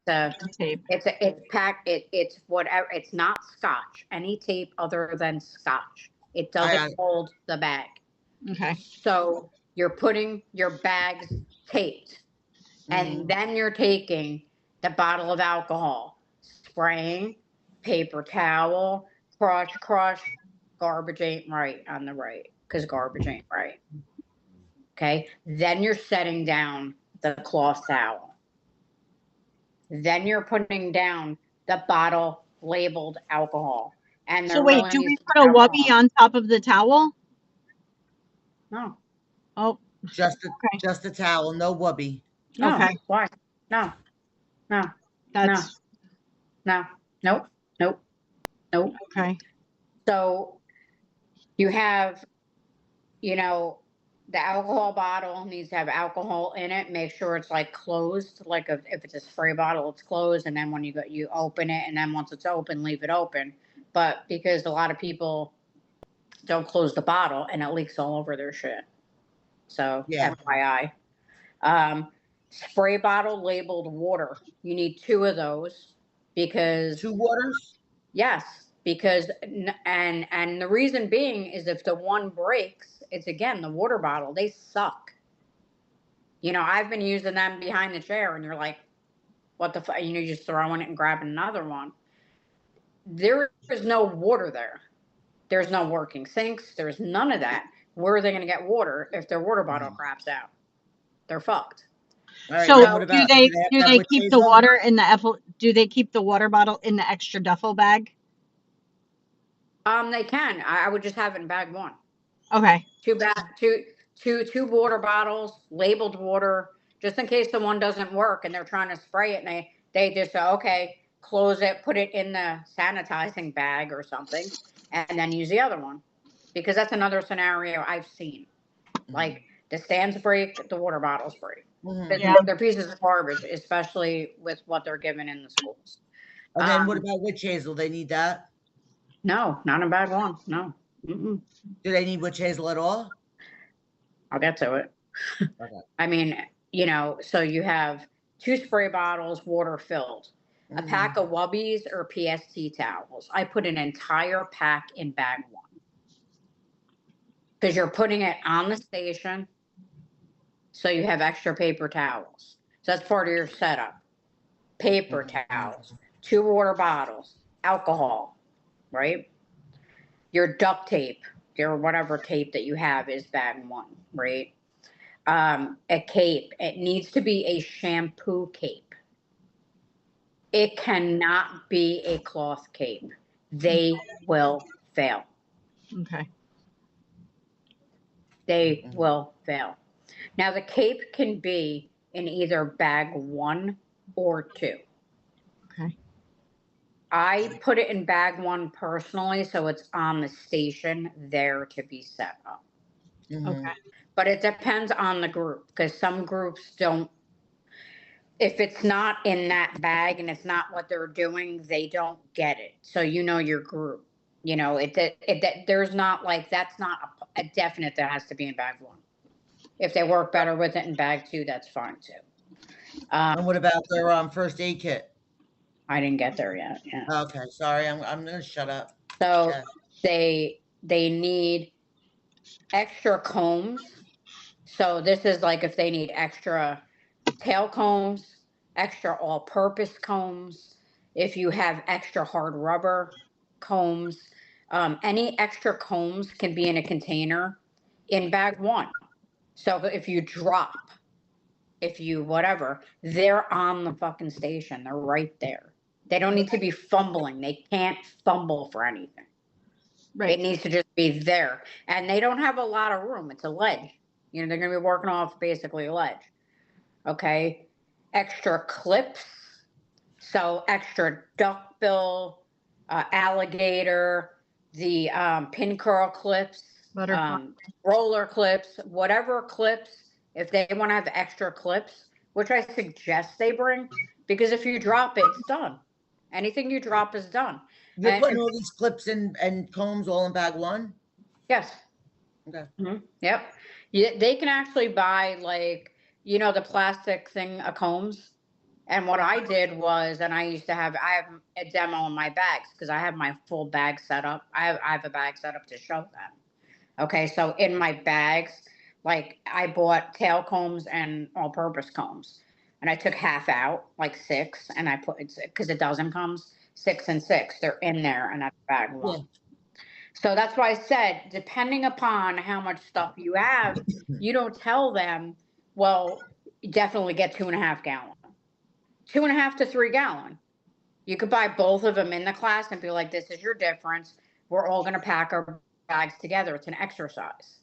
a Tape. it's whatever. It's not Scotch. Any tape other than Scotch. It doesn't hold the bag. Okay. So you're putting your bags taped, and then you're taking the bottle of alcohol, spraying, paper towel, crush. Garbage ain't right on the right, because garbage ain't right. Okay. Then you're setting down the cloth towel. Then you're putting down the bottle labeled alcohol. And So wait, really do we needs to put be a alcohol. wubby on top of the towel? No. Oh, Just the towel, no wubby. No. okay. Why? No. That's No. Nope. okay. So you have, the alcohol bottle needs to have alcohol in it. Make sure it's like closed. Like if it's a spray bottle, it's closed. And then when you open it, and then once it's open, leave it open. But because a lot of people don't close the bottle, and it leaks all over their shit. So FYI. Spray bottle labeled water. You need 2 of those because 2 waters? Yes, because and the reason being is if the one breaks, it's again the water bottle. They suck. I've been using them behind the chair, and you're like, what the fuck? You're just throwing it and grabbing another one. There is no water there. There's no working sinks. There's none of that. Where are they going to get water if their water bottle craps out? They're fucked. Right, so do they keep the water in the do they keep the water bottle in the extra duffel bag? They can. I would just have it in bag 1. Okay. Two water bottles, labeled water, just in case the one doesn't work and they're trying to spray it, and they just say, okay, close it, put it in the sanitizing bag or something, and then use the other one. Because that's another scenario I've seen. Like the stands break, the water bottles break. They're pieces of garbage, especially with what they're given in the schools. And then what about witch hazel? They need that? No, not in bag 1. No. Do they need witch hazel at all? I'll get to it. Okay. I mean, so you have 2 spray bottles, water filled, a pack of wubbies or PST towels. I put an entire pack in bag 1 because you're putting it on the station, so you have extra paper towels. So that's part of your setup. Paper towels, 2 water bottles, alcohol, right? Your duct tape, your whatever tape that you have is bag 1, right? A cape. It needs to be a shampoo cape. It cannot be a cloth cape. They will fail. Okay. They will fail. Now, the cape can be in either bag 1 or 2. Okay. I put it in bag 1 personally, so it's on the station there to be set up. Okay. But it depends on the group, because some groups don't. If it's not in that bag and it's not what they're doing, they don't get it. So your group. There's not like that's not a definite that has to be in bag 1. If they work better with it in bag 2, that's fine too. And what about their first aid kit? I didn't get there yet. Yeah. Okay, sorry. I'm gonna shut up. So they need extra combs. So this is like if they need extra tail combs, extra all-purpose combs, if you have extra hard rubber combs, any extra combs can be in a container in bag 1. So if you drop, whatever, they're on the fucking station. They're right there. They don't need to be fumbling. They can't fumble for anything. Right. It needs to just be there. And they don't have a lot of room. It's a ledge. They're going to be working off basically a ledge. Okay. Extra clips. So extra duckbill, alligator, the pin curl clips, roller clips, whatever clips. If they want to have extra clips, which I suggest they bring, because if you drop it, it's done. Anything you drop is done. You're putting all these clips and combs all in bag 1? Yes. Okay. Yep. They can actually buy the plastic thing of combs, And what I did was, and I have a demo in my bags because I have my full bag set up. I have a bag set up to show them. Okay, so in my bags, like I bought tail combs and all-purpose combs, and I took half out, like 6, and I put it because a dozen comes 6 and 6. They're in there, and that's bag one. Yeah. So that's why I said, depending upon how much stuff you have, you don't tell them, well, you definitely get 2.5 gallon, 2.5 to 3 gallon. You could buy both of them in the class and be like, this is your difference. We're all going to pack our bags together. It's an exercise.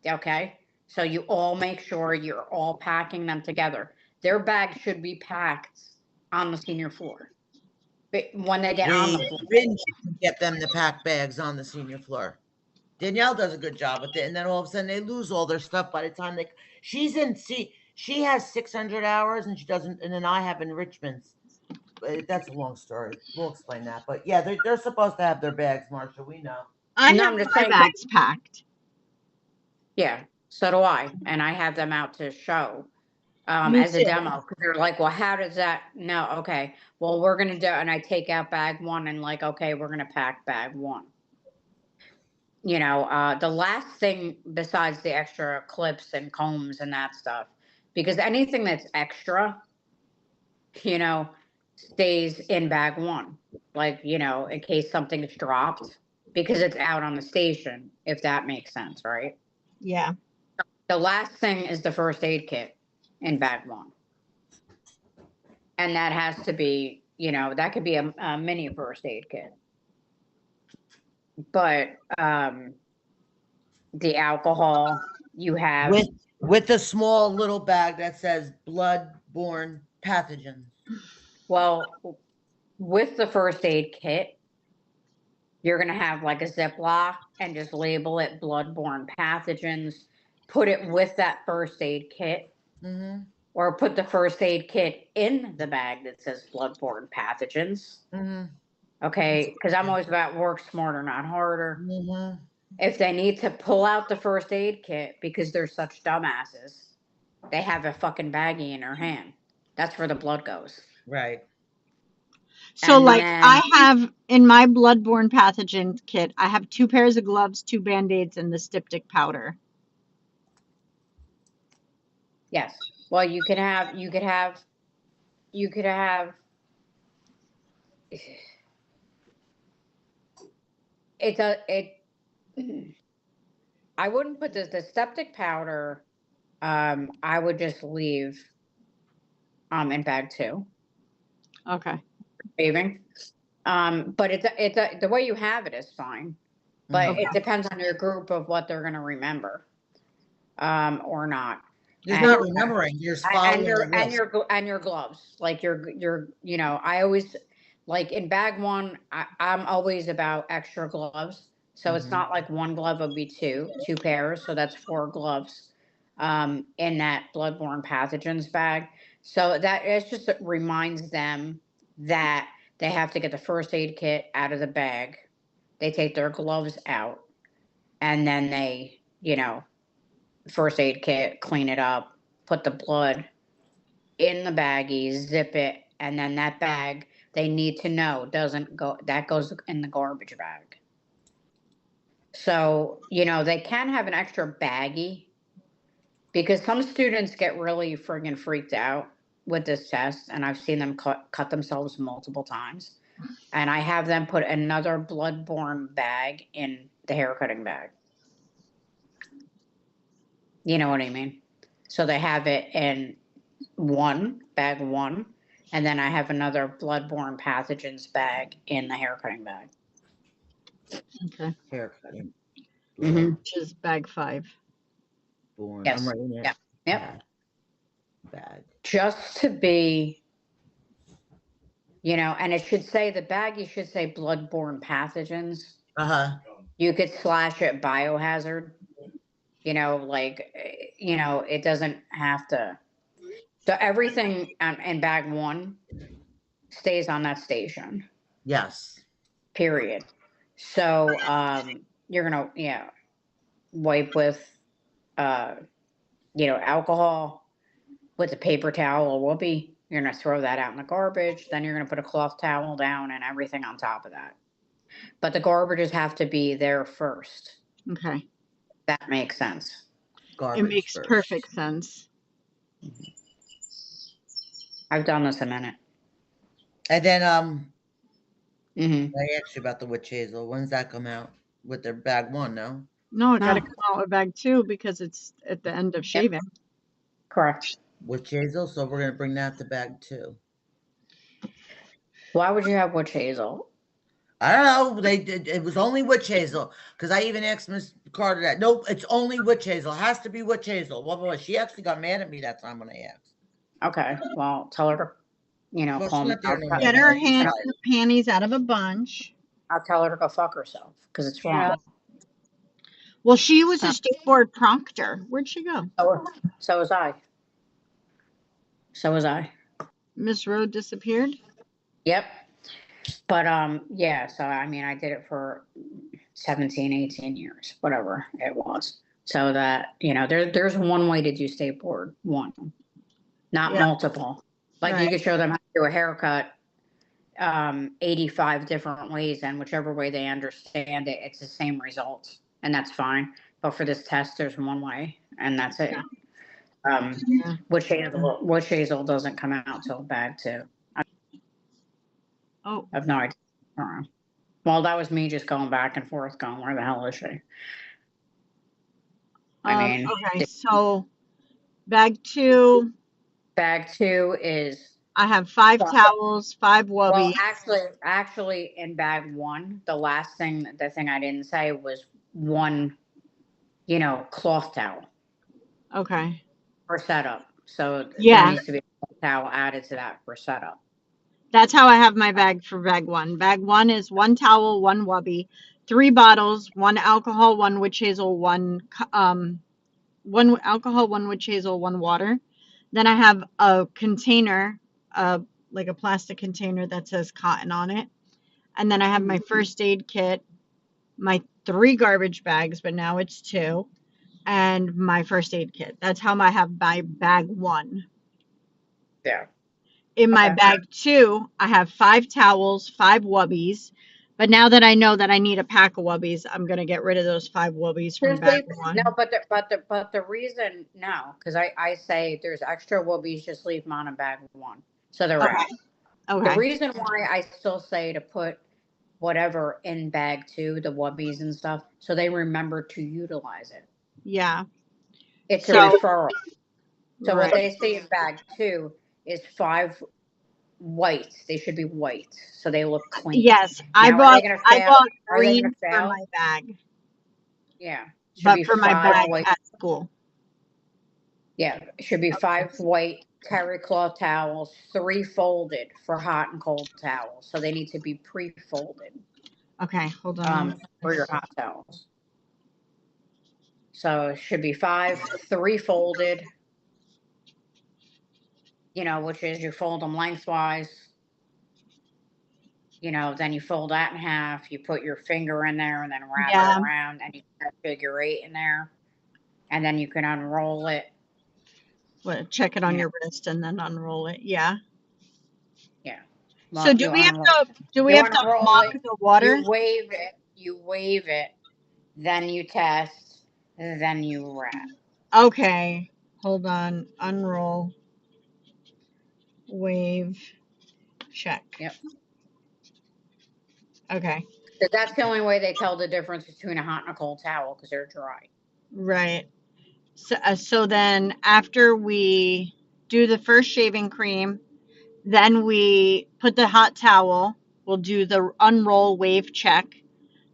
Okay. So you all make sure you're all packing them together. Their bags should be packed on the senior floor. But when they get on the floor. Ringe can get them to pack bags on the senior floor. Danielle does a good job with it, and then all of a sudden they lose all their stuff by the time she has 600 hours and she doesn't, and then I have enrichments. That's a long story. We'll explain that. But yeah, they're supposed to have their bags, Marsha. We know. I No, have I'm just my saying- bags packed. Yeah, so do I. And I have them out to show Me as a too. demo. 'Cause they're like, well, how does that? No, okay. Well, we're going to do, and I take out bag one and like, okay, we're going to pack bag one. You know, the last thing besides the extra clips and combs and that stuff, because anything that's extra, you know, stays in bag one. Like, you know, in case something is dropped, because it's out on the station, if that makes sense, right? Yeah. The last thing is the first aid kit in bag one. And that has to be, you know, that could be a mini first aid kit. But the alcohol you have. With a small little bag that says blood-borne pathogens. Well, with the first aid kit, you're going to have like a Ziploc and just label it bloodborne pathogens. Put it with that first aid kit, Mm-hmm. or put the first aid kit in the bag that says bloodborne pathogens. Mm-hmm. Okay, because I'm always about work smarter, not harder. Mm-hmm. If they need to pull out the first aid kit because they're such dumbasses, they have a fucking baggie in their hand. That's where the blood goes. Right. So And like then- I have in my bloodborne pathogen kit, I have 2 pairs of gloves, 2 band-aids, and the styptic powder. Yes. Well, you could have. I wouldn't put the septic powder. I would just leave. In bag 2. Okay. Saving. But it's the way you have it is fine. But Okay. it depends on your group of what they're going to remember, or not. You're And- not remembering. You're following the list. And your gloves, like your you know, I always like in bag 1, I'm always about extra gloves, so it's Mhm. not like 1 glove would be 2 pairs, so that's 4 gloves in that bloodborne pathogens bag. So that it just reminds them that they have to get the first aid kit out of the bag. They take their gloves out, and then they, you know, first aid kit, clean it up, put the blood in the baggie, zip it, and then that bag they need to know doesn't go, that goes in the garbage bag. So, you know, they can have an extra baggie because some students get really friggin' freaked out with this test, and I've seen them cut themselves multiple times. And I have them put another bloodborne bag in the hair cutting bag. You know what I mean? So they have it in bag 1, and then I have another bloodborne pathogens bag in the hair cutting bag. Okay. Hair cutting. Mhm. Which is bag 5. Born. Yes. I'm writing it. Yep. Yep. Bag. Just to be, you know, and it should say the baggie should say bloodborne pathogens. Uh-huh. You could slash it biohazard. You know, like, you know, it doesn't have to. So everything in bag 1 stays on that station. Yes. Period. So you're gonna wipe with you know, alcohol with a paper towel or whoopee, You're going to throw that out in the garbage. Then you're going to put a cloth towel down and everything on top of that. But the garbages have to be there first. Okay. That makes sense. It Garbage makes first. perfect sense. I've done this a minute. And then Mm-hmm. I asked you about the witch hazel. When's that come out? With their bag 1, no? No, it got to No. come out with bag 2 because it's at the end of shaving. Correct. Witch hazel, so we're gonna bring that to bag 2. Why would you have witch hazel? I don't know. They did. It was only witch hazel because I even asked Miss Carter that. Nope, it's only witch hazel. It has to be witch hazel. Blah, blah, blah. She actually got mad at me that time when I asked. Okay. Well, tell her to, Well, call she's me. not there anymore. Get Yeah, her she's tired. panties out of a bunch. I'll tell her to go fuck herself because it's wrong. Yeah. Well, she was a skateboard proctor. Where'd she go? So was I. So was I. Miss Road disappeared? Yep. But yeah, so I mean I did it for 17, 18 years, whatever it was. So that, there's one way to do skateboard, one, not Yeah. multiple. Like you Right. could show them how to do a haircut 85 different ways, and whichever way they understand it, it's the same result, and that's fine. But for this test, there's one way, and that's it. Yeah. Witch hazel doesn't come out till bag 2. Oh, I have no idea. Well, that was me just going back and forth, going, where the hell is she? I mean, okay. So bag 2, bag 2 is, I have 5 towels, 5 well, wubbies. actually in bag 1, the thing I didn't say was 1, cloth towel Okay. for setup. So Yeah. there needs to be a cloth towel added to that for setup. That's how I have my bag for bag 1. Bag 1 is 1 towel, 1 wubby, 3 bottles, 1 alcohol, 1 witch hazel, 1 alcohol, 1 witch hazel, 1 water. Then I have a container, like a plastic container that says cotton on it. And then I have my first aid kit, my 3 garbage bags, but now it's 2, and my first aid kit. That's how I have my bag 1. Yeah. In my Okay. bag 2, I have 5 towels, 5 wubbies. But now that I know that I need a pack of wubbies, I'm gonna get rid of those 5 wubbies from bag 1. No, but the reason, no, because I say there's extra wubbies, just leave them on in bag 1, so they're out. The Okay. reason why I still say to put whatever in bag 2, the wubbies and stuff, so they remember to utilize it. Yeah. It's a So- referral. So what Right. they say in bag 2 is 5 whites. They should be white, so they look clean. Yes, Now, I are they bought gonna fail? Are they green gonna for fail? my bag, Yeah. Should but be for my 5 bag white. at school. Yeah, it should be 5 white terry cloth towels, 3 folded for hot and cold towels. So they need to be pre-folded Okay, hold on. for your hot towels. So it should be 5, 3 folded, which is you fold them lengthwise. Then you fold that in half, you put your finger in there and then wrap Yeah. it around, and you put a figure 8 in there. And then you can unroll it. What, check it on Yeah. your wrist and then unroll it. Yeah. Yeah. So Well, do you we have unroll- to you mock unroll it, the water? You wave it, then you test, then you wrap. Okay. Hold on. Unroll. Wave. Check. Yep. Okay. So that's the only way they tell the difference between a hot and a cold towel, because they're dry. Right. So then after we do the first shaving cream, then we put the hot towel, we'll do the unroll wave check,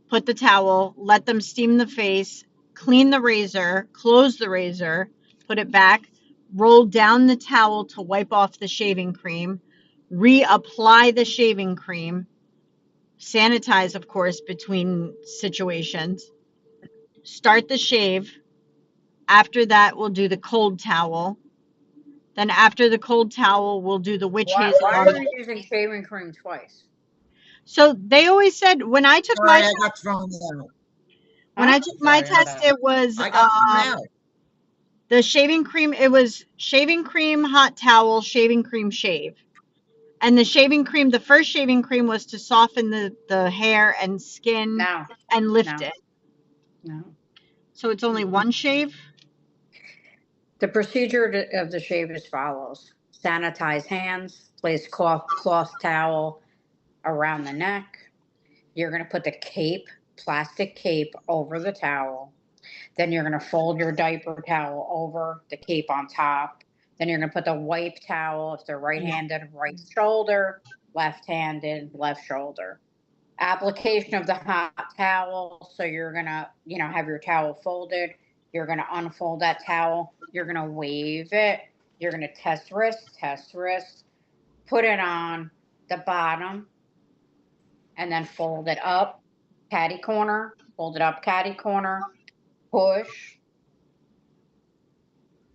put the towel, let them steam the face, clean the razor, close the razor, put it back, roll down the towel to wipe off the shaving cream, reapply the shaving cream, sanitize, of course, between situations, start the shave. After that, we'll do the cold towel. Then after the cold towel, we'll do the witch Why hazel. are you using shaving cream twice? So they always said when I took Sorry, my I got thrown out. when I took my Sorry, I'm test, back. it was I got thrown out. The shaving cream, it was shaving cream, hot towel, shaving cream, shave. And the shaving cream, the first shaving cream was to soften the hair and skin No, and lift no, it. no. So it's only one shave? The procedure of the shave is follows. Sanitize hands, place cloth towel around the neck. You're going to put the cape, plastic cape over the towel. Then you're going to fold your diaper towel over the cape on top. Then you're going to put the wipe towel, if they're right Yeah. handed, right shoulder, left handed, left shoulder. Application of the hot towel. So you're going to, have your towel folded. You're going to unfold that towel. You're going to wave it. You're going to test wrist, put it on the bottom, and then fold it up, catty corner, fold it up, catty corner, push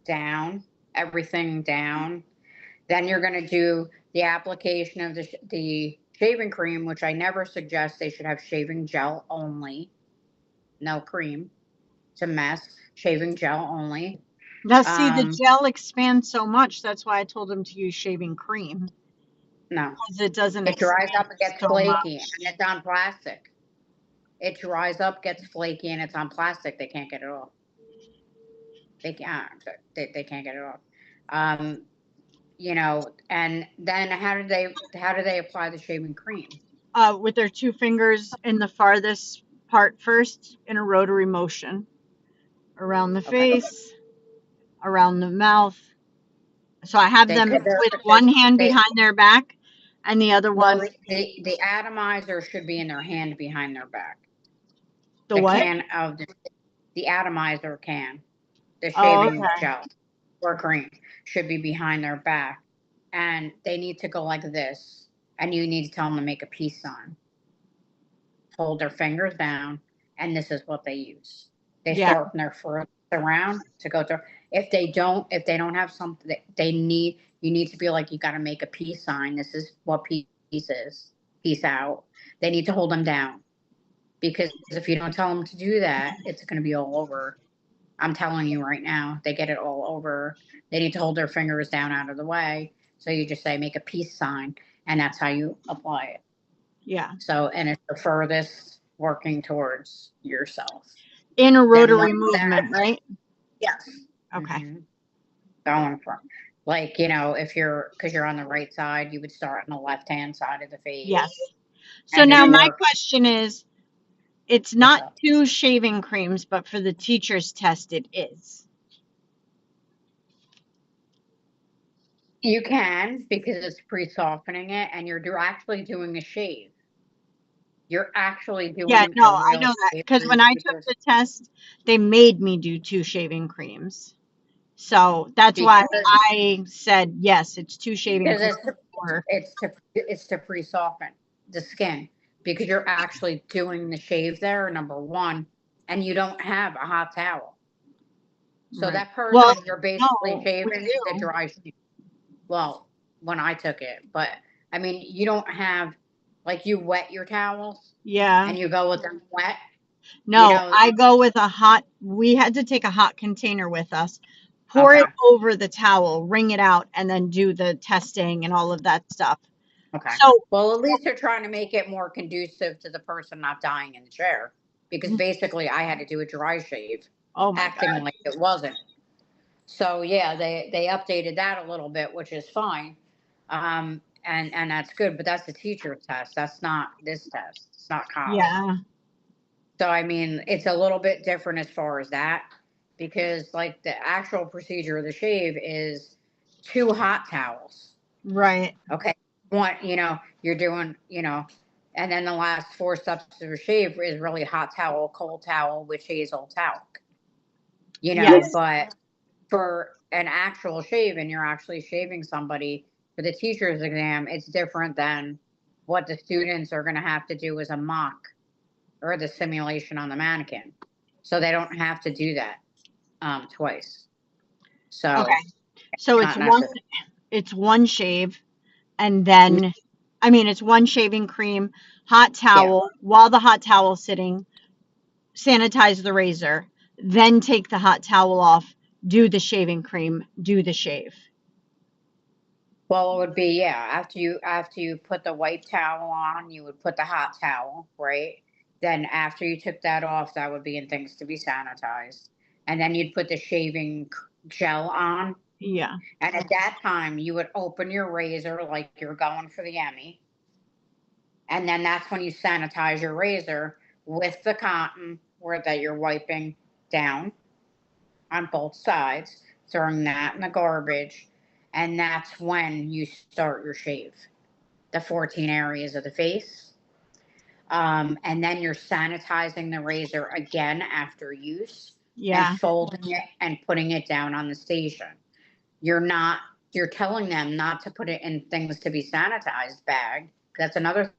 down, everything down. Then you're going to do the application of the shaving cream, which I never suggest. They should have shaving gel only, no cream. It's a mess. Shaving gel only. Now, see, the Um, gel expands so much. That's why I told him to use shaving cream, no, because it doesn't it dries expand up and gets so flaky, much. and it's on plastic. It dries up, gets flaky, and it's on plastic. They can't get it off. They can't. They can't get it off. Um, and then how do they apply the shaving cream? With their two fingers in the farthest part first in a rotary motion around the Okay. face, around the mouth. So I have They them could with one hand they behind their back and the other well one, the atomizer should be in their hand behind their back. the The what? can of the atomizer can, the Oh, shaving okay. gel or cream should be behind their back, and they need to go like this, and you need to tell them to make a peace sign. Hold their fingers down, and this is what they use. They Yeah. shorten their furthest around to go through. If they don't have something that you need to be like, you got to make a peace sign. This is what peace is. Peace out. They need to hold them down, because if you don't tell them to do that, it's going to be all over. I'm telling you right now, they get it all over. They need to hold their fingers down out of the way. So you just say, make a peace sign, and that's how you apply it. Yeah. So, and it's the furthest working towards yourself. In a rotary once movement, right? Yes. Okay. Mhm. Going from, like, because you're on the right side, you would start on the left-hand side of the face. Yes. So And now then my work. question is, it's What's not up? 2 shaving creams, but for the teacher's test, it is. You can, because it's pre-softening it, and you're actually doing a shave. You're actually doing Yeah, no, a I real know that shave. because when I took the test, they made me do 2 shaving creams. So that's why Because I said yes, it's 2 shaving creams. it's to pre-soften the skin, because you're actually doing the shave there, number one, and you don't have a hot towel. So Right. that person, Well, you're basically no, we shaving the do. dry shave. Well, when I took it, but I mean, you don't have, like, you wet your towels Yeah. and you go with them wet. No, know, I go with we had to take a hot container with us, pour it Okay. over the towel, wring it out, and then do the testing and all of that stuff. Okay. So, Well, at least they're trying to make it more conducive to the person not dying in the chair, because basically I had to do a dry shave, oh my acting God. like it wasn't. So yeah, they updated that a little bit, which is fine. And that's good, but that's the teacher test. That's not this test. It's not college. Yeah. So I mean, it's a little bit different as far as that, because like the actual procedure of the shave is 2 hot towels. Right. Okay. One, you're doing, and then the last 4 steps of a shave is really hot towel, cold towel, witch hazel talc. Yes. But for an actual shave, and you're actually shaving somebody for the teacher's exam, it's different than what the students are going to have to do as a mock or the simulation on the mannequin. So they don't have to do that twice. So Okay. So not necessary. it's one shave, and then it's one shaving cream, hot towel, while the hot towel's sitting, sanitize the razor, then take the hot towel off, do the shaving cream, do the shave. Well, it would be, yeah, after you put the white towel on, you would put the hot towel, right? Then after you took that off, that would be in things to be sanitized. And then you'd put the shaving gel on. Yeah. And at that time, you would open your razor like you're going for the Emmy. And then that's when you sanitize your razor with the cotton where that you're wiping down on both sides, throwing that in the garbage. And that's when you start your shave, the 14 areas of the face. And then you're sanitizing the razor again after use and Yeah. folding it and putting it down on the station. You're not, you're telling them not to put it in things to be sanitized bag. That's another.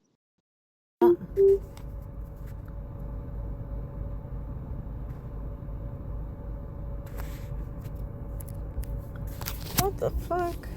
What the fuck?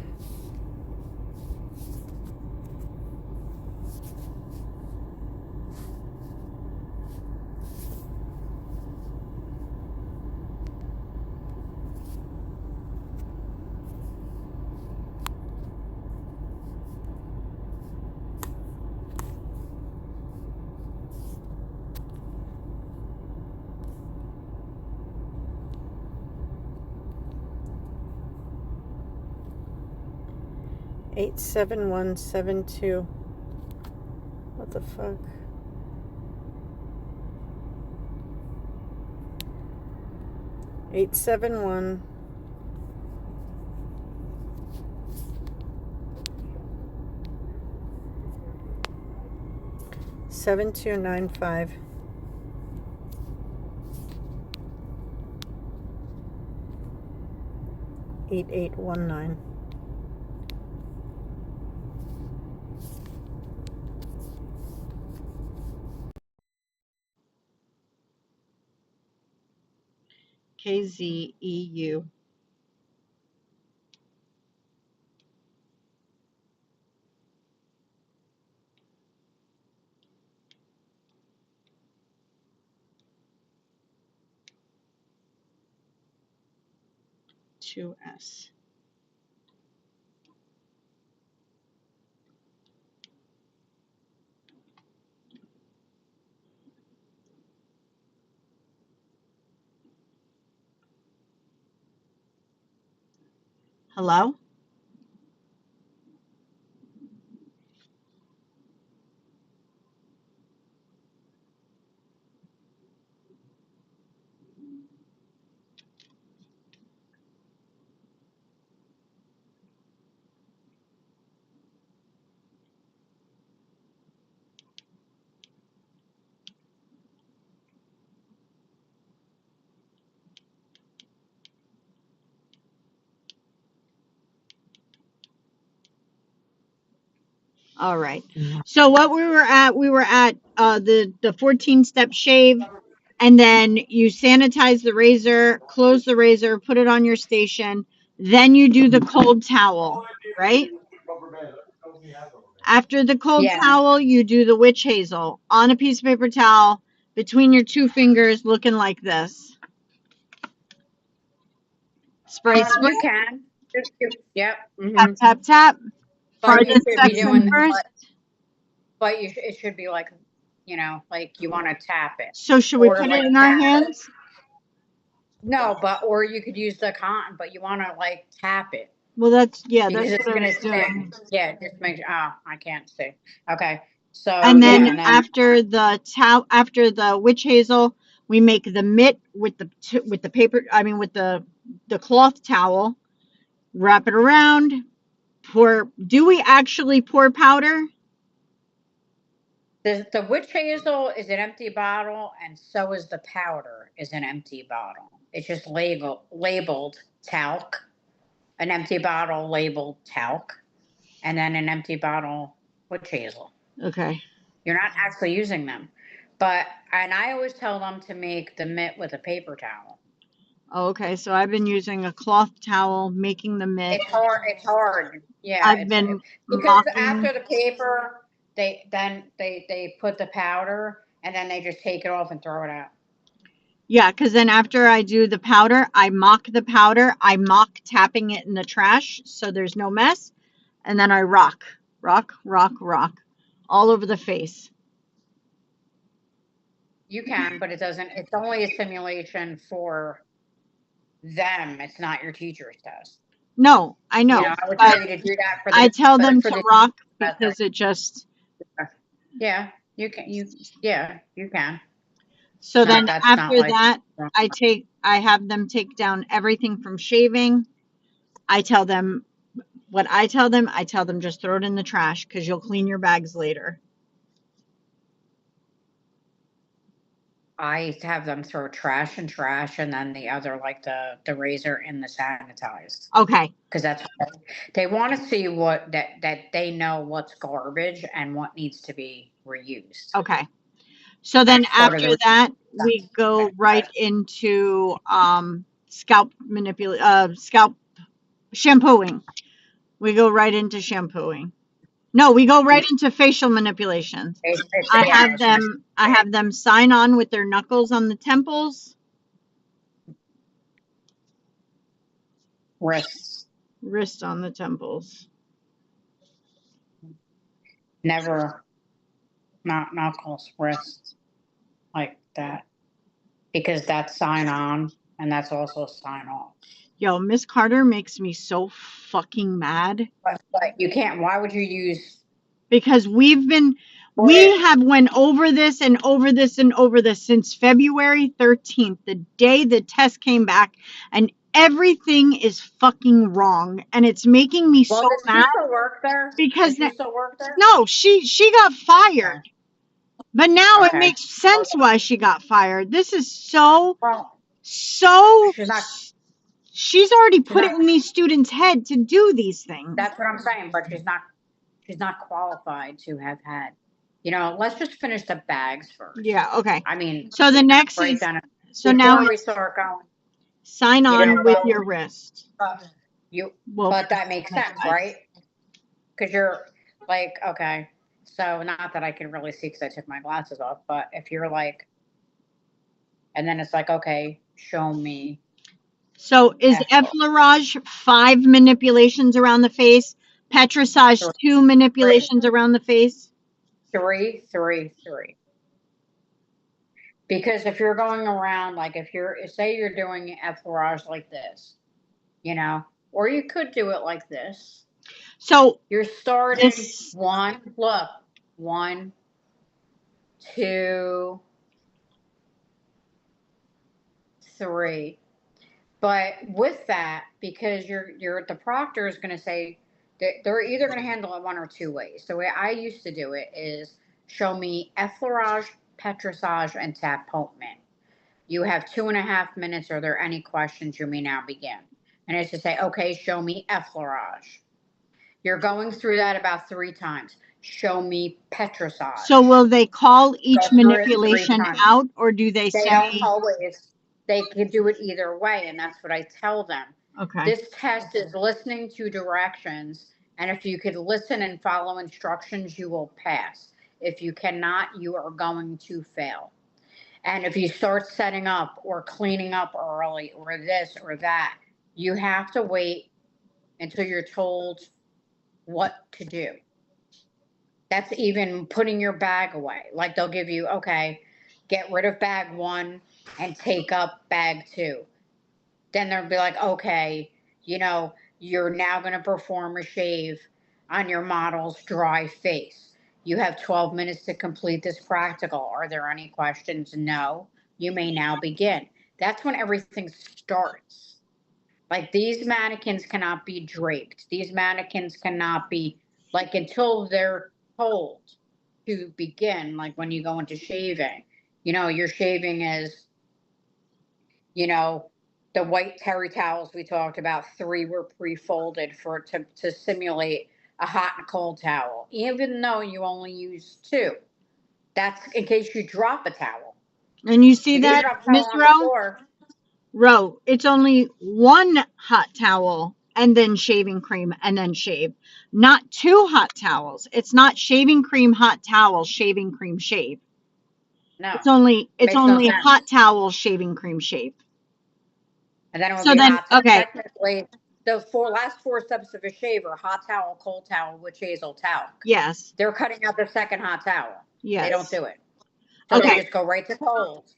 Eight 7172. What the fuck? Eight 71. Seven 295. Eight 819. KZEU. Two S. Hello? All right. So what we were at the 14-step shave, and then you sanitize the razor, close the razor, put it on your station, then you do the cold towel, right? After the cold Yeah. towel, you do the witch hazel on a piece of paper towel between your two fingers, looking like this. Spray, spray, You can. Yep. tap, tap, tap. But you Farthest should be section doing, first. but it should be like, like you want to tap it. So should we Or put like it in our tap it. hands? No, or you could use the cotton, but you want to like tap it Well, that's because it's what I gonna was stick. doing. Yeah, just make sure. Oh, I can't see. Okay, so And yeah, then and then after the witch hazel, we make the mitt with the paper. I mean, with the cloth towel. Wrap it around. Pour. Do we actually pour powder? the witch hazel is an empty bottle, and so is the powder is an empty bottle. It's just labeled talc, an empty bottle labeled talc, and then an empty bottle witch hazel. Okay. You're not actually using them. And I always tell them to make the mitt with a paper towel. Okay. So I've been using a cloth towel, making the mitt. It's hard. It's hard. Yeah. I've been Because mopping. after the paper, they put the powder and then they just take it off and throw it out. Yeah, because then after I do the powder, I mock the powder. I mock tapping it in the trash so there's no mess. And then I rock, rock, rock, rock all over the face. You can, but it doesn't. It's only a simulation for them. It's not your teacher's test. No, I You know, know, I would but tell you to do that for I the, tell but them for to the rock professor. because it just. Yeah, you can. Yeah, you can. So Not, then that's not after like. that, I have them take down everything from shaving. I tell them what I tell them. I tell them just throw it in the trash because you'll clean your bags later. I have them throw trash and trash, and then the other, like the razor in the sanitized, Okay. because that's they want to see what that they know what's garbage and what needs to be reused. Okay. So then That's part of after the. that, we go right into scalp shampooing. We go right into shampooing. No, we go right into facial manipulations. I have them sign on with their knuckles on the temples, Wrists. wrist on the temples. Never, not knuckles, wrists like that, because that's sign on and that's also sign off. Yo, Miss Carter makes me so fucking mad But you can't. Why would you use? because we have went over this and over this and over this since February 13th, the day the test came back, and everything is fucking wrong, and it's making me Well, so does she mad still work there? because Does she still work there? no, she got fired. But now it Okay. makes sense why she got fired. This is so Well, so she's not. she's already She's put it not. in these students' head to do these things. That's what I'm saying. But she's not. She's not qualified to have had. You know, let's just finish the bags first. Yeah, okay. I mean, So the next break is down. so Before now we it's start going, sign you on know, with well, your wrist. you. Well, But that makes sense, right? Because you're like, okay. So not that I can really see because I took my glasses off, but if you're like, and then it's like, okay, show me. So is effleurage 5 manipulations around the face? Petrissage 2 manipulations around the face? 3, 3, 3. Because if you're going around, like if you're, say you're doing effleurage like this, you know, or you could do it like this. So You're starting 1, 2, 3. But with that, because you're the proctor is going to say that they're either going to handle it one or two ways. The way I used to do it is show me effleurage, petrissage, and tappotement. You have 2.5 minutes. Are there any questions? You may now begin. And it's to say, okay, show me effleurage. You're going through that about 3 times. Show me petrissage. So will they call each Go through it 3 manipulation times. out, or do they They say? don't always. They can do it either way, and that's what I tell them. Okay. This test is listening to directions, and if you could listen and follow instructions, you will pass. If you cannot, you are going to fail. And if you start setting up or cleaning up early or this or that, you have to wait until you're told what to do. That's even putting your bag away. Like they'll give you, okay, get rid of bag 1 and take up bag 2. Then they'll be like, okay, you know, you're now going to perform a shave on your model's dry face. You have 12 minutes to complete this practical. Are there any questions? No. You may now begin. That's when everything starts. Like these mannequins cannot be draped. These mannequins cannot be like until they're told to begin. Like when you go into shaving, you know, your shaving is, you know, the white terry towels we talked about, 3 were pre-folded for to simulate a hot and cold towel, even though you only use 2. That's in case you drop a towel. And you see If you that, drop a towel Miss on the Rowe? floor, Rowe, it's only 1 hot towel and then shaving cream and then shave, not 2 hot towels. It's not shaving cream, hot towel, shaving cream, shave. No, It's makes no only sense. hot towel, shaving cream, shave. And then it would So be then, hot. okay, Technically, the last four steps of a shave are hot towel, cold towel, witch hazel, talc. yes, They're cutting out the second hot towel. They don't yes. do it. So they Okay, just go right to cold.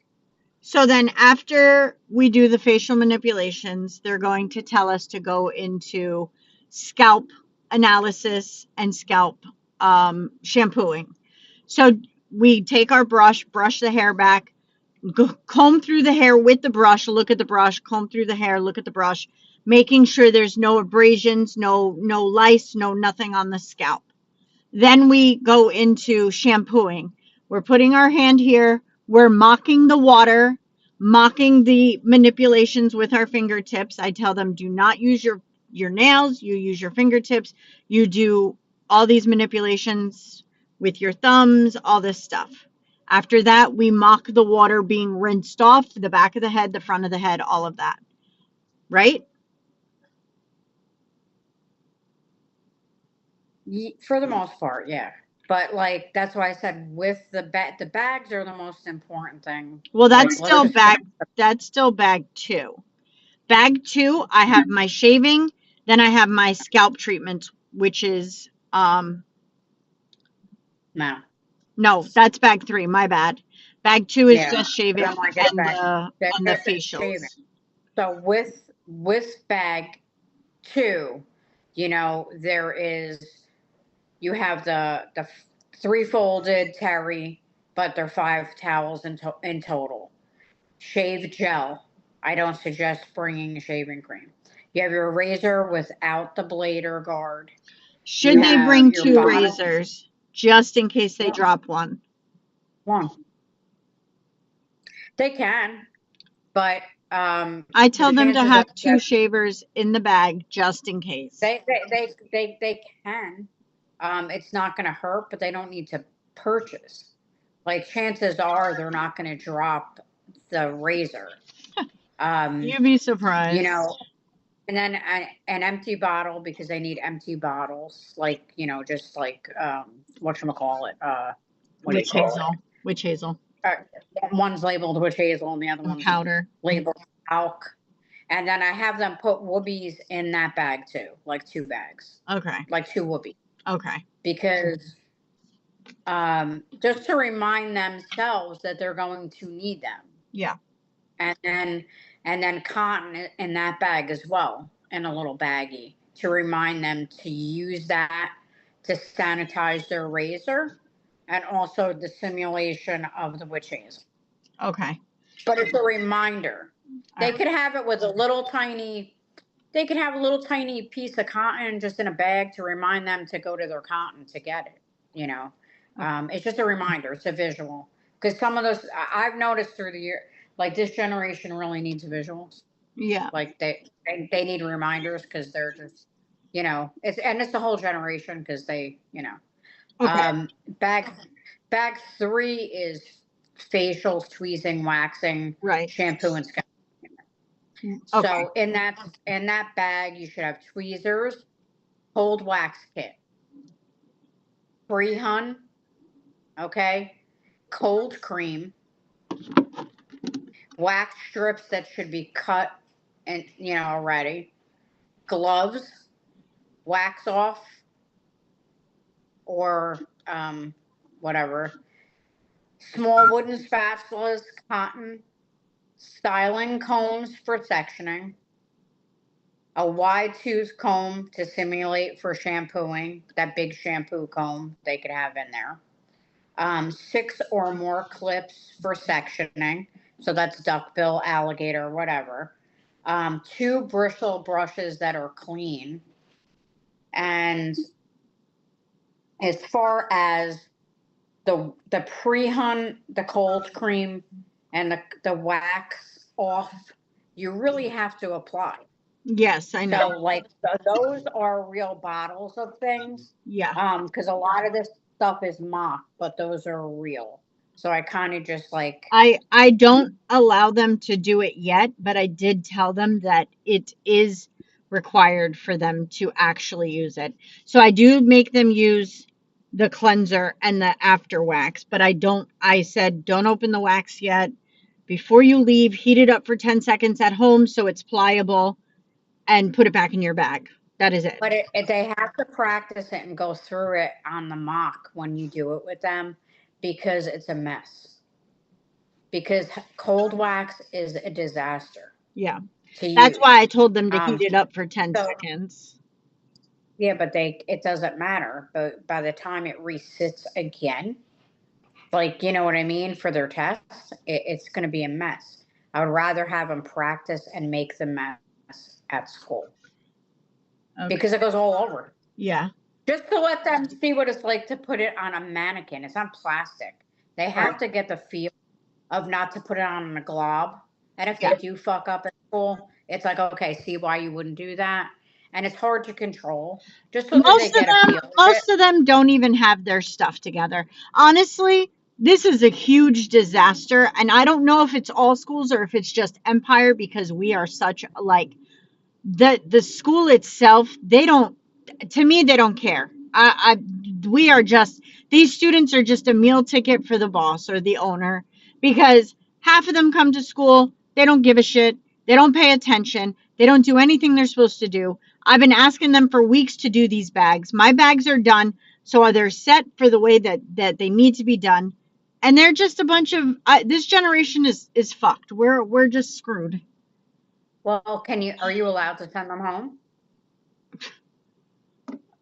so then after we do the facial manipulations, they're going to tell us to go into scalp analysis and scalp shampooing. So we take our brush, brush the hair back, comb through the hair with the brush, look at the brush, comb through the hair, look at the brush, making sure there's no abrasions, no lice, no nothing on the scalp. Then we go into shampooing. We're putting our hand here, we're mocking the water, mocking the manipulations with our fingertips. I tell them, do not use your nails, you use your fingertips, you do all these manipulations with your thumbs, all this stuff. After that, we mock the water being rinsed off the back of the head, the front of the head, all of that. Right? For the most part, yeah. But like that's why I said with the bags are the most important thing. Well, Like let's just that's still bag 2. Bag 2, I have my shaving, then I have my scalp treatment, which is no. no, that's bag 3, my bad. Bag 2 is Yeah. just shaving Don't want to get and back. the Just shaving. facials. So with bag 2, there is you have the 3 folded terry, but they're 5 towels in total. Shave gel. I don't suggest bringing shaving cream. You have your razor without the blade or guard. Should You they have bring your 2 bottom razors just in case they drop one? one. They can, but I the tell them to chances of have 2 that shavers in the bag just in case. they can. It's not going to hurt, but they don't need to purchase. Like chances are they're not going to drop the razor. You'd be You surprised. know, and then an empty bottle because they need empty bottles, like just like whatchamacallit, what do you Witch call it? hazel. Witch hazel. One's labeled witch hazel and the other Or one's powder. labeled talc. And then I have them put whoobies in that bag too, like 2 bags, Okay. like 2 whoobies, Okay. because just to remind themselves that they're going to need them. Yeah. And then cotton in that bag as well, in a little baggie, to remind them to use that to sanitize their razor, and also the simulation of the witch hazel. Okay. But it's a reminder. They could have it with a little tiny. They could have a little tiny piece of cotton just in a bag to remind them to go to their cotton to get it. It's just a reminder. It's a visual, because some of those I've noticed through the year, like this generation really needs visuals. Yeah. Like they need reminders because they're just, it's the whole generation because Okay. bag 3 is facials, tweezing, waxing, Right. shampoo, and scalp. Okay. So in that bag, you should have tweezers, cold wax kit, free hun, okay, cold cream, wax strips that should be cut and already, gloves, wax off, or whatever, small wooden spatulas, cotton, styling combs for sectioning, a wide tooth comb to simulate for shampooing, that big shampoo comb they could have in there. 6 or more clips for sectioning. So that's duckbill, alligator, whatever. 2 bristle brushes that are clean. And as far as the pre-hun, the cold cream, and the wax off, you really have to apply. Yes, I know. So like those are real bottles of things. Yeah. Because a lot of this stuff is mock, but those are real. So I kind of just like I don't allow them to do it yet, but I did tell them that it is required for them to actually use it. So I do make them use the cleanser and the after wax, but I said, don't open the wax yet. Before you leave, heat it up for 10 seconds at home so it's pliable and put it back in your bag. That is it. But they have to practice it and go through it on the mock when you do it with them, because it's a mess. Because cold wax is a disaster Yeah. to That's use. why I told them to heat it up for 10 so- seconds. Yeah, but it doesn't matter. But by the time it resits again, like, you know what I mean, for their tests, it's going to be a mess. I would rather have them practice and make the mess at school, Okay. because it goes all over. Yeah. Just to let them see what it's like to put it on a mannequin. It's not plastic. They have to get the feel of not to put it on a glob. And if they do fuck up at school, it's like, okay, see why you wouldn't do that. And it's hard to control. Just so that they get a feel of it. Most of them don't even have their stuff together. Honestly, this is a huge disaster. And I don't know if it's all schools or if it's just Empire, because we are such like the school itself, they don't, to me, they don't care. We are just, these students are just a meal ticket for the boss or the owner, because half of them come to school, they don't give a shit, they don't pay attention, they don't do anything they're supposed to do. I've been asking them for weeks to do these bags. My bags are done, so they're set for the way that they need to be done, and they're just a bunch of this generation is fucked. We're just screwed. Well, are you allowed to send them home?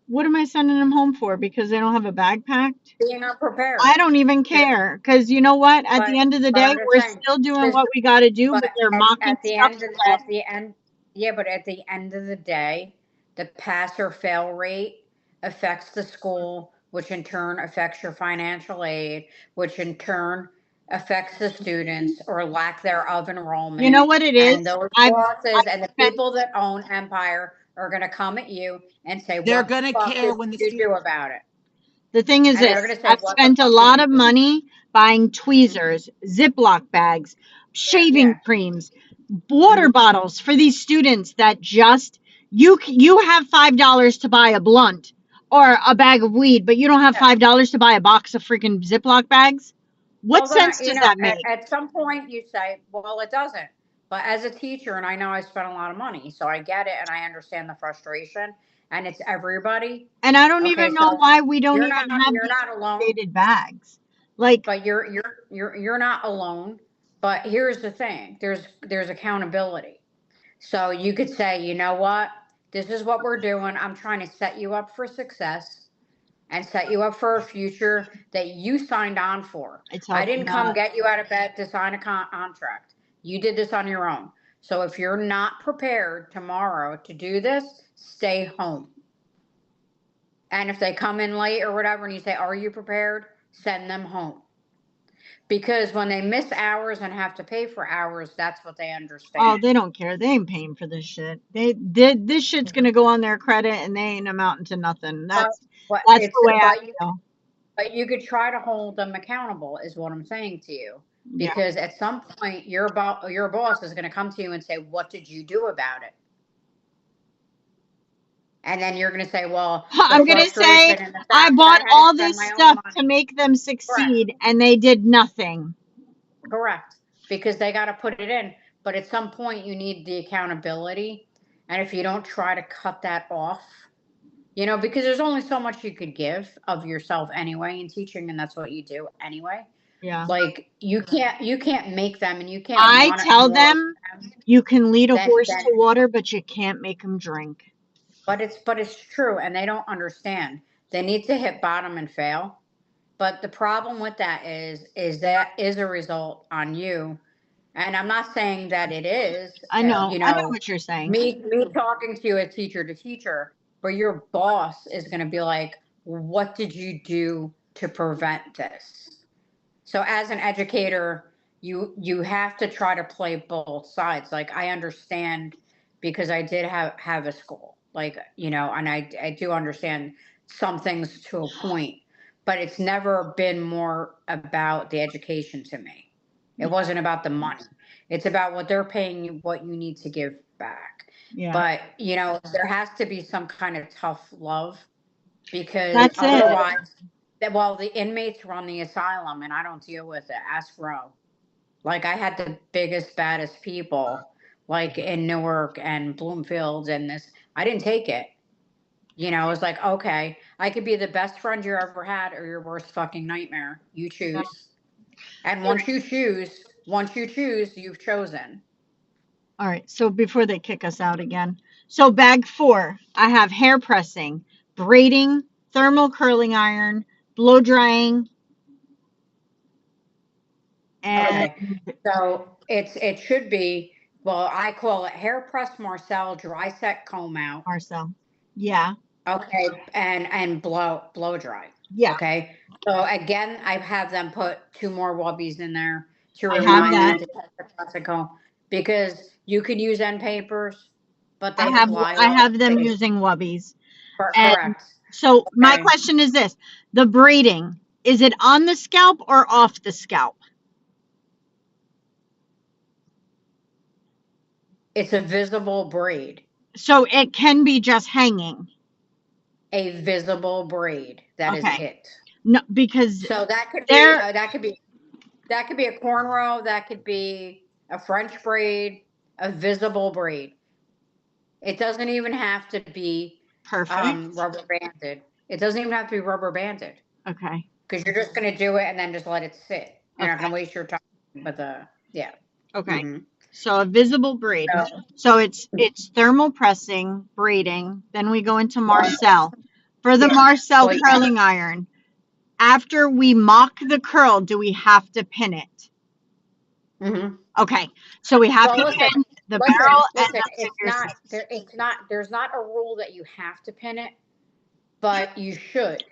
What am I sending them home for? Because they don't have a bag packed? Being unprepared. I don't even care, because you know what? At the end of the day, we're still doing what we got to do. But they're mocking stuff. But at the end of the day, the pass or fail rate affects the school, which in turn affects your financial aid, which in turn affects the students or lack thereof enrollment. You know what it is? And those bosses and the people that own Empire are going to come at you and say, They're "What going to the fuck care did when the you do students about it?" The thing is And they're this, gonna say, I've "What the spent a fuck lot did of you do?" money buying tweezers, Ziploc bags, shaving creams, water bottles for these students that just, you have $5 to buy a blunt or a bag of weed, but you don't have $5 to buy a box of freaking Ziploc bags. What Well, then, sense does that make? At some point, you say, "Well, it doesn't." But as a teacher, and I know I spent a lot of money, so I get it, and I understand the frustration, and it's everybody. And I don't even know why we don't You're even not have you're these not alone. updated bags. Like, But you're not alone. But here's the thing: there's accountability. So you could say, "You know what? This is what we're doing. I'm trying to set you up for success and set you up for a future that you signed on for. I didn't come get you out of bed to sign a contract. You did this on your own. So if you're not prepared tomorrow to do this, stay home. And if they come in late or whatever and you say, are you prepared? Send them home. Because when they miss hours and have to pay for hours, that's what they understand. Oh, they don't care. They ain't paying for this shit. They did, this shit's gonna go on their credit and they ain't amounting to nothing. That's the way I feel. But you could try to hold them accountable, is what I'm saying to you. Because at some point, your boss is going to come to you and say, what did you do about it? And then you're going to say, well, I'm going to say, I bought all this stuff to make them succeed, and they did nothing. Correct. Because they got to put it in. But at some point, you need the accountability. And if you don't try to cut that off, you know, because there's only so much you could give of yourself anyway in teaching, and that's what you do anyway. Yeah. Like you can't make them, and you can't. I tell them you can lead a horse to water, but you can't make them drink. But it's true, and they don't understand. They need to hit bottom and fail. But the problem with that is that is a result on you. And I'm not saying that it is. I know. You know, I know what you're saying. Me talking to you as teacher to teacher, but your boss is going to be like, what did you do to prevent this? So as an educator, you have to try to play both sides. Like I understand because I did have a school, like, you know, and I do understand some things to a point, but it's never been more about the education to me. It wasn't about the money. It's about what they're paying you, what you need to give back. Yeah. But, you know, there has to be some kind of tough love because otherwise Well, the inmates run the asylum, and I don't deal with it. Ask Ro. Like I had the biggest, baddest people, like in Newark and Bloomfield, and this. I didn't take it. You know, it was like, okay, I could be the best friend you ever had, or your worst fucking nightmare. You Yeah. choose. And once you choose, you've chosen. All right. So before they kick us out again. So bag 4, I have hair pressing, braiding, thermal curling iron, blow drying, and Okay. So it should be, well, I call it hair press Marcel dry set comb out. Marcel. Yeah. Okay, and blow dry. Yeah. Okay. So again, I have them put 2 more wubbies in there to I have remind that. them to test the plastic comb, because you can use end papers, but I they have fly I off. have them using wubbies. And Correct. so my Okay. question is this: the braiding, is it on the scalp or off the scalp? It's a visible braid. So it can be just hanging. A visible braid. That is Okay. it. No, because So that could be there. that could be a cornrow. That could be a French braid. A visible braid. It doesn't even have to be Perfect. rubber banded. It doesn't even have to be rubber banded, Okay. because you're just going to do it and then just let it sit. You're not Okay. going to waste your time with yeah. Okay. Mhm. So a visible braid. So it's thermal pressing, braiding. Then we go into Marcel. For the Yeah. Marcel Well, curling iron, after we mock the curl, do we have to pin it? Mhm. Okay. So we have Well, to listen, pin the barrel and the it's figure not six. there. It's not. There's not a rule that you have to pin it, but you should,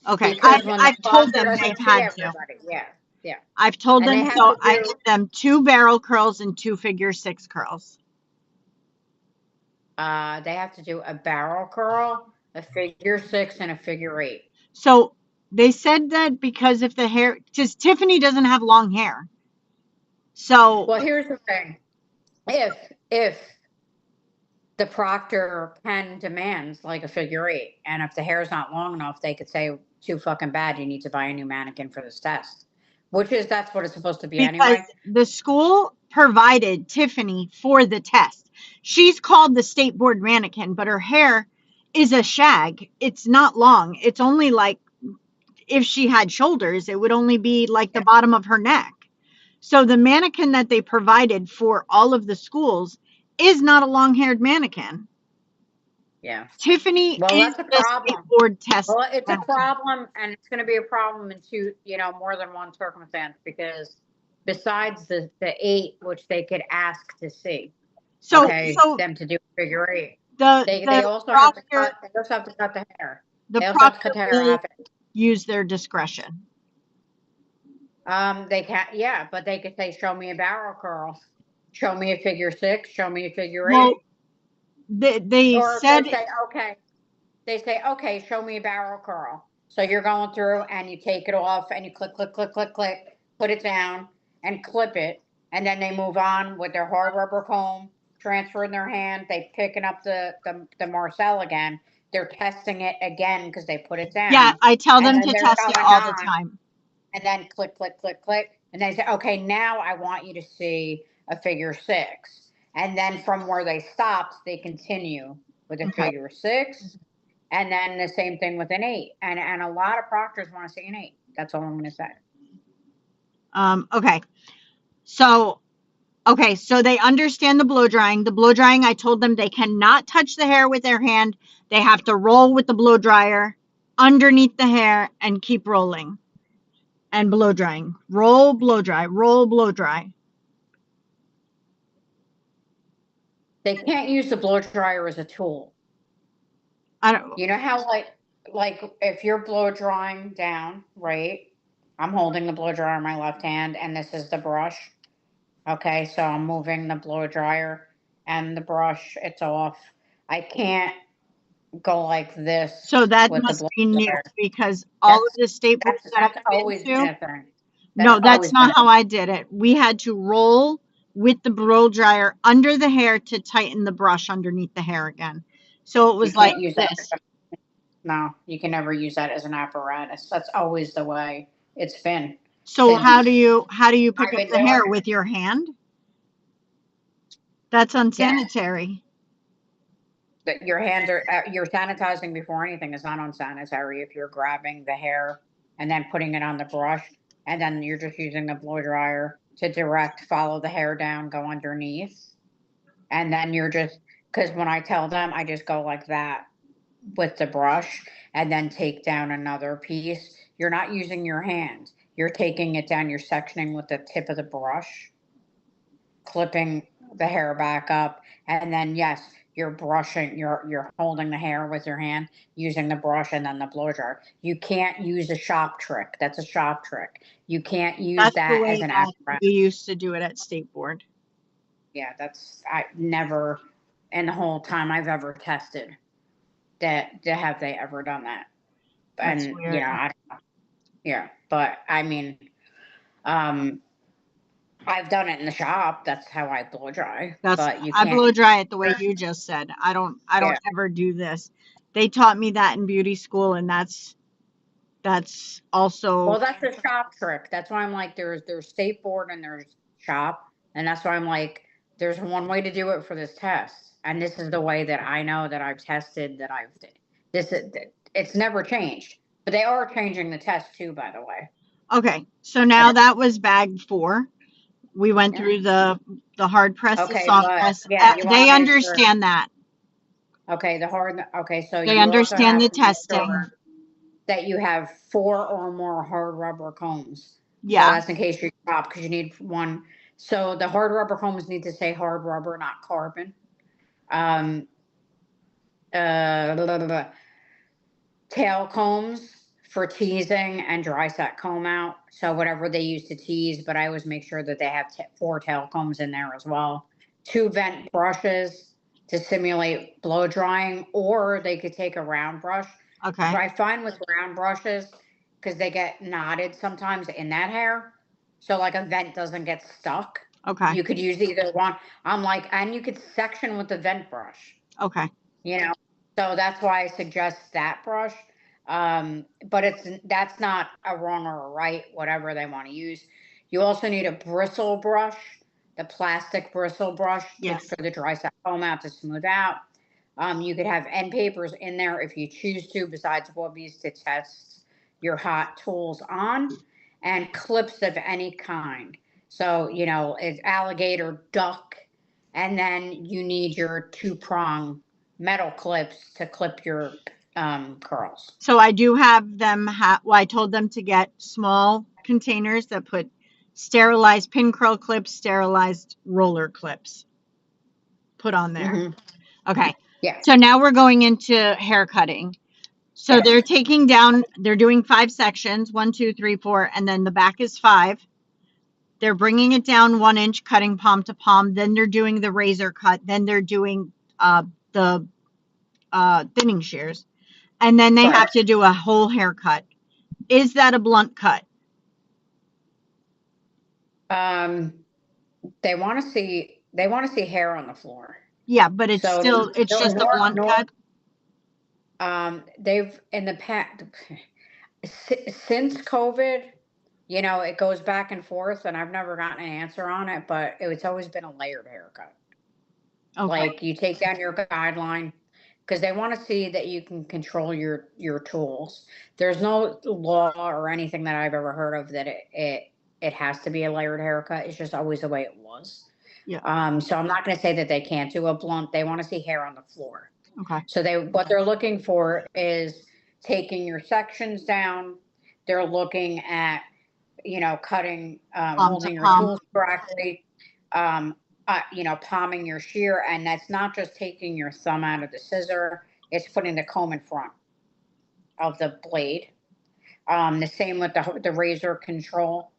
Okay. because when the I've told doctor them doesn't they've see had to. everybody, yeah, yeah, I've told and they them, have so to I do. give them 2 barrel curls and 2 figure 6 curls. They have to do a barrel curl, a figure 6, and a figure 8. So they said that because if the hair, because Tiffany doesn't have long hair. So Well, here's the thing: if the proctor pen demands like a figure 8, and if the hair's not long enough, they could say, too fucking bad, you need to buy a new mannequin for this test, that's what it's supposed to be because anyway. the school provided Tiffany for the test. She's called the state board mannequin, but her hair is a shag. It's not long. It's only like, if she had shoulders, it would only be like the bottom of her neck. So the mannequin that they provided for all of the schools is not a long-haired mannequin. Yeah. Tiffany Well, is that's a the state problem. board test. Well, it's a problem, and it's going to be a problem in more than one circumstance, because besides the 8, which they could ask to see, So, okay, so them to do figure 8, the they also proctor, have to cut the hair. the They also have to proctor cut the hair will half. use their discretion. They can't. Yeah, but they could say, "Show me a barrel curl, show me a figure 6, show me a figure 8." Well, they Or said, they say, okay, show me a barrel curl. So you're going through and you take it off and you click, click, click, click, click, put it down and clip it. And then they move on with their hard rubber comb, transfer in their hand. They picking up the Marcel again. They're testing it again because they put it down. yeah, I tell And them then to they're test it going all the on. time. And then click, click, click, click. And they say, okay, now I want you to see a figure 6. And then from where they stopped, they continue with a Okay. figure 6. And then the same thing with an 8. And a lot of proctors want to see an 8. That's all I'm going to say. Okay. So they understand the blow drying. The blow drying, I told them they cannot touch the hair with their hand. They have to roll with the blow dryer underneath the hair and keep rolling and blow drying. Roll, blow dry, roll, blow dry. They can't use the blow dryer as a tool. I don't. You know how like if you're blow drying down, right? I'm holding the blow dryer in my left hand, and this is the brush. Okay, so I'm moving the blow dryer and the brush. It's off. I can't go like this. So that with the must blow be new, dryer. because all of the state boards that That's I've been always been to, a thing. no, that's always not been how I did it. We had to roll with the blow dryer under the hair to tighten the brush underneath the hair again. So it You was like can't use this. that. No, you can never use that as an apparatus. That's always the way it's been So since how do you pick I've up been the doing hair it. with your hand? That's Yeah, unsanitary. that your hands are you're sanitizing before anything is not unsanitary if you're grabbing the hair and then putting it on the brush and then you're just using the blow dryer to direct follow the hair down, go underneath, and then you're just because when I tell them I just go like that with the brush and then take down another piece. You're not using your hand. You're taking it down, you're sectioning with the tip of the brush, clipping the hair back up, and then yes, you're brushing, you're holding the hair with your hand, using the brush and then the blow dryer. You can't use a shop trick. That's a shop trick. You can't use That's the that as way an that apparatus. we used to do it at State Board. Yeah, that's I never in the whole time I've ever tested that have they ever done that. That's And weird. yeah, but I mean, um, I've done it in the shop. That's how I blow dry. That's But you I can't. blow dry it the way you just said. I don't Yeah. ever do this. They taught me that in beauty school, and that's also Well, that's a shop trick. That's why I'm like, there's state board and there's shop, and that's why I'm like, there's one way to do it for this test, and this is the way that I know that I've tested that I've this is it's never changed. But they are changing the test too, by the way. okay. So now that was bag 4. We went Yeah. through the hard press, the Okay, soft but press. yeah, you want They to make sure. understand that. Okay, the hard. Okay, so They you also understand have the to make testing. sure that you have 4 or more hard rubber combs. So Yeah. that's in case you drop because you need one. So the hard rubber combs need to say hard rubber, not carbon. Um, blah, blah, blah. Tail combs for teasing and dry set comb out. So whatever they use to tease, but I always make sure that they have 4 tail combs in there as well. 2 vent brushes to simulate blow drying, or they could take a round brush. Okay. But I find with round brushes, because they get knotted sometimes in that hair, so like a vent doesn't get stuck. Okay. You could use either one. I'm like, and you could section with the vent brush, Okay. you know. So that's why I suggest that brush. But that's not a wrong or a right, whatever they want to use. You also need a bristle brush, the plastic bristle brush Yes. for the dry set comb out to smooth out. You could have end papers in there if you choose to, besides Wobbies to test your hot tools on, and clips of any kind. So, it's alligator, duck, and then you need your 2-prong metal clips to clip your curls. So I do have them well, I told them to get small containers that put sterilized pin curl clips, sterilized roller clips put on there. Mm-hmm. Okay. Yeah. So now we're going into hair cutting. So Yes. they're doing 5 sections, 1, 2, 3, 4, and then the back is 5. They're bringing it down 1 inch, cutting palm to palm. Then they're doing the razor cut. Then they're doing the thinning shears. And then they have to do a whole haircut. Is that a blunt cut? They want to see hair on the floor. Yeah, but it's So still, it's just a blunt cut. They've in the past since COVID, it goes back and forth, and I've never gotten an answer on it, but it's always been a layered haircut. Okay. Like you take down your guideline because they want to see that you can control your tools. There's no law or anything that I've ever heard of that it has to be a layered haircut. It's just always the way it was. Yeah. So I'm not going to say that they can't do a blunt. They want to see hair on the floor. Okay. So what they're looking for is taking your sections down. They're looking at, cutting, holding your tools correctly, palming your shear. And that's not just taking your thumb out of the scissor. It's putting the comb in front of the blade. The same with the razor control,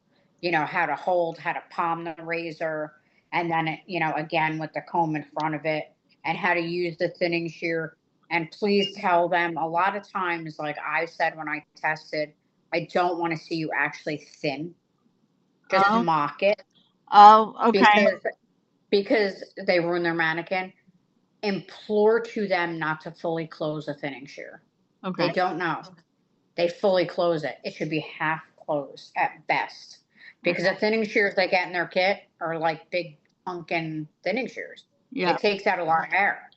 how to hold, how to palm the razor. And then, again, with the comb in front of it and how to use the thinning shear. And please tell them a lot of times, like I said when I tested, I don't want to see you actually thin. Just mock it. Oh, okay. Because they ruin their mannequin. Implore to them not to fully close a thinning shear. Okay. They don't know. They fully close it. It should be half closed at best. Because the thinning shears they get in their kit are like big pumpkin thinning shears. Yeah. It takes out a lot of hair.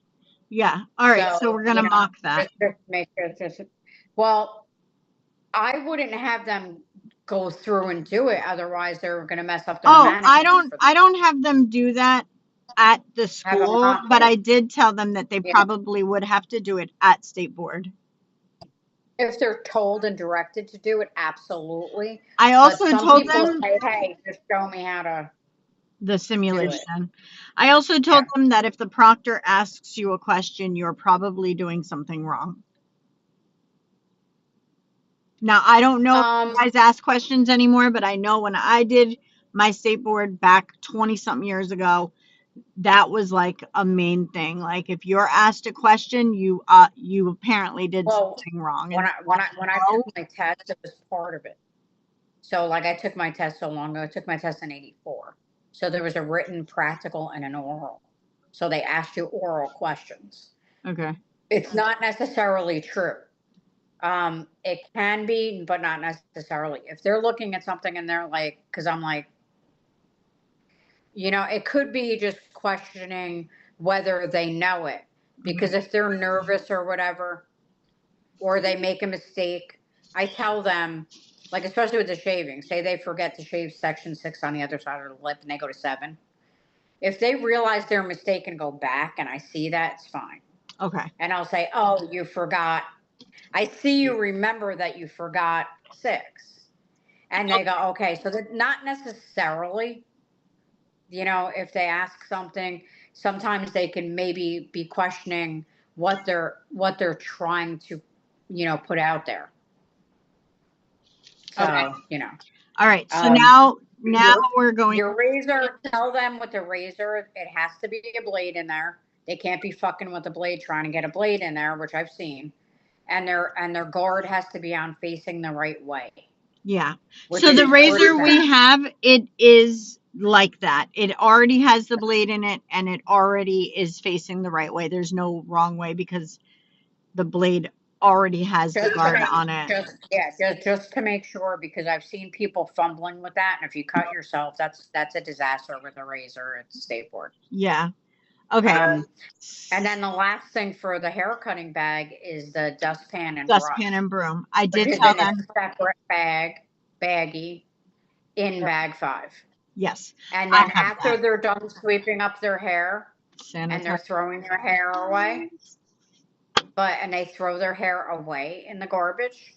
Yeah. All right. So we're gonna mock that. Just make sure it's just, well, I wouldn't have them go through and do it. Otherwise, they're going to mess up their Oh, mannequins. I don't have them do that at the Have 'em school, mock but it. I did tell them that they Yeah. probably would have to do it at state board. If they're told and directed to do it, absolutely. I But also some told people them say, "Hey, just show me how to." the simulation. I also told them that if the proctor asks you a question, you're probably doing something wrong. Now, I don't know if you guys ask questions anymore, but I know when I did my state board back 20 something years ago, that was like a main thing. Like if you're asked a question, you apparently did something wrong. When I took my test, it was part of it. So like I took my test so long ago. I took my test in '84. So there was a written, practical, and an oral. So they asked you oral questions. Okay. It's not necessarily true. It can be, but not necessarily. If they're looking at something and they're like, because I'm like, it could be just questioning whether they know it. Because if they're nervous or whatever, or they make a mistake, I tell them, like, especially with the shaving, say they forget to shave section 6 on the other side of the lip and they go to 7. If they realize their mistake and go back and I see that, it's fine. Okay. And I'll say, oh, you forgot. I see you remember that you forgot 6. And they go, okay. So they're not necessarily, if they ask something, sometimes they can maybe be questioning what they're trying to, put out there. So, Okay. All right. So now we're going. Your razor, tell them with the razor, it has to be a blade in there. They can't be fucking with the blade trying to get a blade in there, which I've seen. And their guard has to be on facing the right way. Yeah. So the razor we have, it is like that. It already has the blade in it and it already is facing the right way. There's no wrong way because the blade already has the guard on it. Just to make sure, because I've seen people fumbling with that. And if you cut yourself, that's a disaster with a razor at state board. Yeah. Okay. And then the last thing for the hair cutting bag is the dustpan and dustpan and broom. I did tell them separate baggie in bag 5. Yes. And then after they're done sweeping up their hair and they're throwing their hair away, and they throw their hair away in the garbage,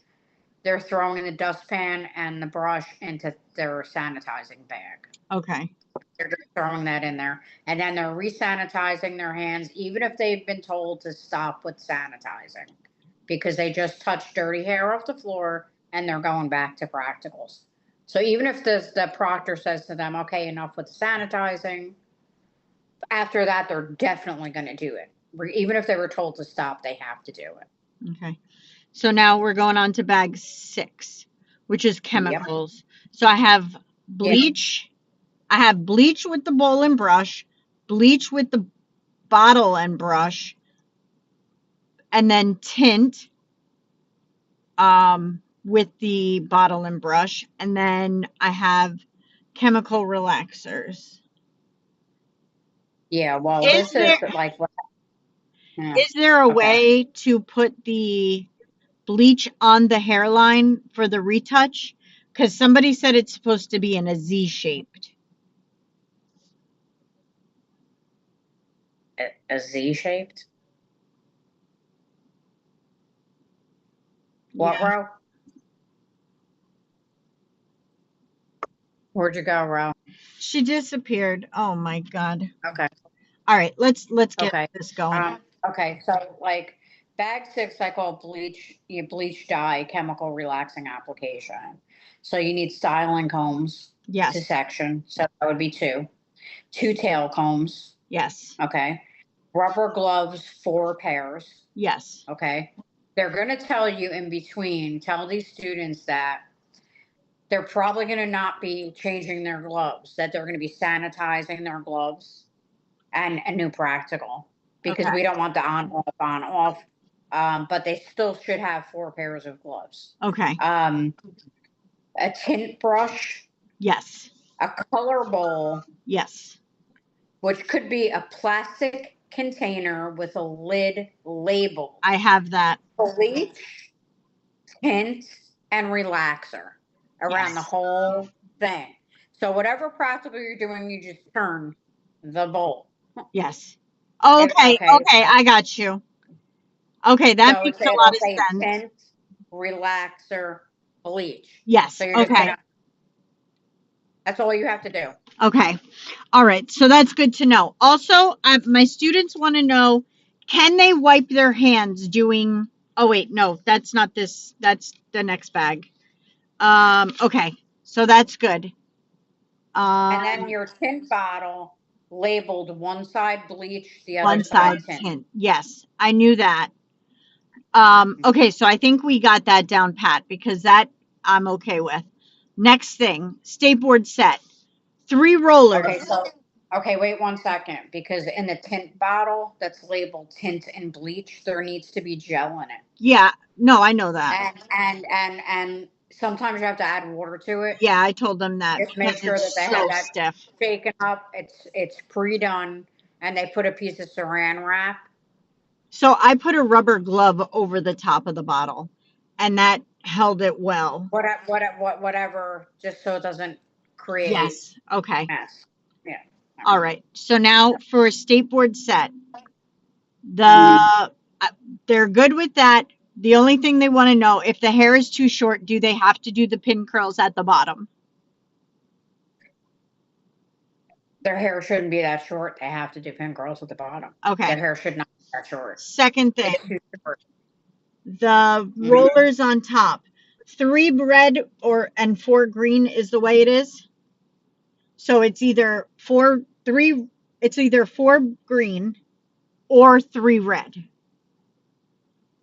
they're throwing the dustpan and the brush into their sanitizing bag. Okay. They're just throwing that in there. And then they're re-sanitizing their hands, even if they've been told to stop with sanitizing, because they just touched dirty hair off the floor and they're going back to practicals. So even if the proctor says to them, okay, enough with the sanitizing, after that, they're definitely going to do it. Even if they were told to stop, they have to do it. Okay. So now we're going on to bag 6, which is chemicals. Yep. So I have bleach. Yep. I have bleach with the bowl and brush, bleach with the bottle and brush, and then tint with the bottle and brush. And then I have chemical relaxers. Yeah, well, is there a way to put the bleach on the hairline for the retouch? Because somebody said it's supposed to be in a Z-shaped. A Z-shaped? What row? Where'd you go, Ro? She disappeared. Oh my God. Okay. All right, let's get this going. Okay, so like bag 6, I call bleach dye chemical relaxing application. So you need styling combs. Yes. To section. So that would be 2 tail combs. Yes. Okay. Rubber gloves, 4 pairs. Yes. Okay. They're going to tell you in between, tell these students that they're probably going to not be changing their gloves, that they're going to be sanitizing their gloves and a new practical, because we don't want the on off but they still should have 4 pairs of gloves. Okay. A tint brush, Yes. a color bowl, Yes. which could be a plastic container with a lid labeled I have that. bleach, tint, and relaxer around the Yes. whole thing. So whatever practical you're doing, you just turn the bowl. Yes. Okay. Okay. Okay. I got you. Okay. That So makes a it'll lot of say sense. tint, relaxer, bleach. Yes. So you're just Okay. gonna. That's all you have to do. Okay. All right. So that's good to know. Also, my students want to know, can they wipe their hands doing, oh wait, no, that's not this. That's the next bag. Okay. So that's good. And then your tint bottle labeled one side bleach, the other One side tint. tint. Yes, I knew that. Okay, so I think we got that down pat because that I'm okay with. Next thing, skateboard set. 3 rollers. Okay, wait 1 second, because in the tint bottle that's labeled tint and bleach, there needs to be gel in it. Yeah, no, I know that. And sometimes you have to add water to it. Yeah, I told them that Just make because sure that it's they so have that stiff. shaken up. It's pre-done, and they put a piece of saran wrap. So I put a rubber glove over the top of the bottle, and that held it well. Whatever, just so it doesn't create Yes. Okay. mess. Yeah. All right. So now for a skateboard set, they're good with that. The only thing they want to know, if the hair is too short, do they have to do the pin curls at the bottom? Their hair shouldn't be that short. They have to do pin curls at the bottom. Okay. Their hair should not be that short. Second thing, It's too short. the rollers on top. 3 red and 4 green is the way it is. So it's either 4 green or 3 red,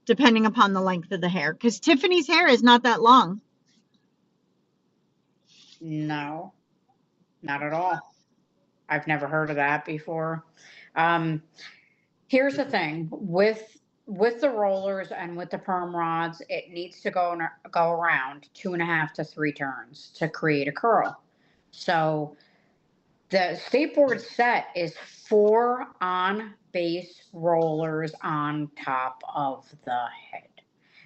depending upon the length of the hair. Because Tiffany's hair is not that long. No, not at all. I've never heard of that before. Here's the thing with the rollers and with the perm rods, it needs to go around 2.5 to 3 turns to create a curl. So the skateboard set is 4 on base rollers on top of the head.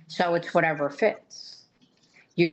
So it's whatever fits. You